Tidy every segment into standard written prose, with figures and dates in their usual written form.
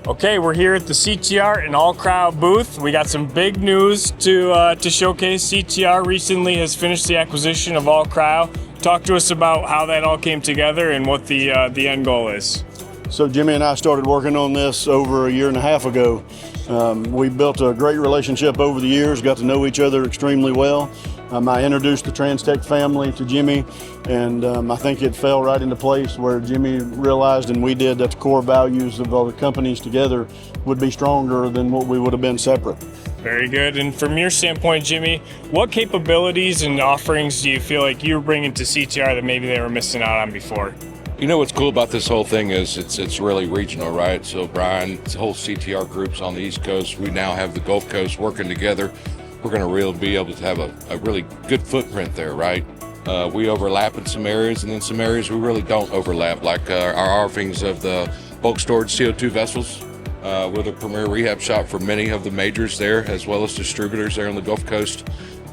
Okay, we're here at the CTR and AllCryo booth. We got some big news to showcase. CTR recently has finished the acquisition of AllCryo. Talk to us about how that all came together and what the end goal is. So Jimmy and I started working on this over a year and a half ago. We built a great relationship over the years, got to know each other extremely well. I introduced the TransTech family to Jimmy, and I think it fell right into place where Jimmy realized, and we did, that the core values of all the companies together would be stronger than what we would have been separate. Very good. And from your standpoint, Jimmy, what capabilities and offerings do you feel like you're bringing to CTR that maybe they were missing out on before? You know what's cool about this whole thing is it's really regional, right? So Brian, the whole CTR group's on the East Coast. We now have the Gulf Coast working together. We're going to really be able to have a really good footprint there, right? We overlap in some areas, and then some areas we really don't overlap, like our offerings of the bulk storage CO2 vessels. We're the premier rehab shop for many of the majors there, as well as distributors there on the Gulf Coast.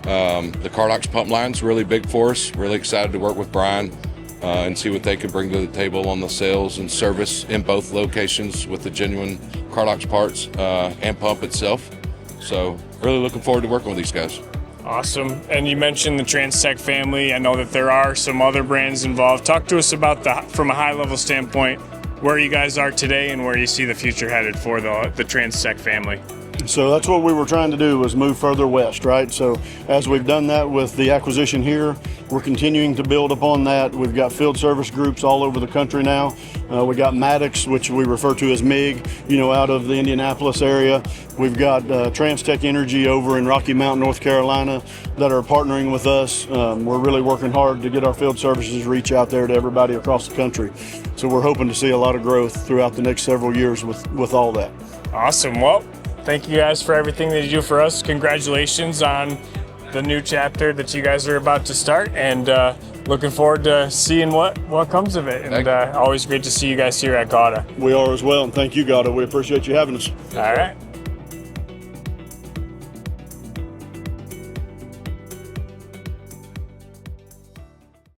The Cardox pump line's really big for us. Really excited to work with Brian and see what they can bring to the table on the sales and service in both locations with the genuine Cardox parts and pump itself. So really looking forward to working with these guys. Awesome. And you mentioned the TransTech family. I know that there are some other brands involved. Talk to us about from a high level standpoint, where you guys are today and where you see the future headed for the TransTech family. So that's what we were trying to do, was move further west, right? So as we've done that with the acquisition here, we're continuing to build upon that. We've got field service groups all over the country now. We got Maddox, which we refer to as MIG, out of the Indianapolis area. We've got TransTech Energy over in Rocky Mount, North Carolina, that are partnering with us. We're really working hard to get our field services reach out there to everybody across the country. So we're hoping to see a lot of growth throughout the next several years with all that. Awesome. Well, thank you guys for everything that you do for us. Congratulations on the new chapter that you guys are about to start, and looking forward to seeing what comes of it. And always great to see you guys here at GAWDA. We are as well, and thank you, GAWDA. We appreciate you having us. All right.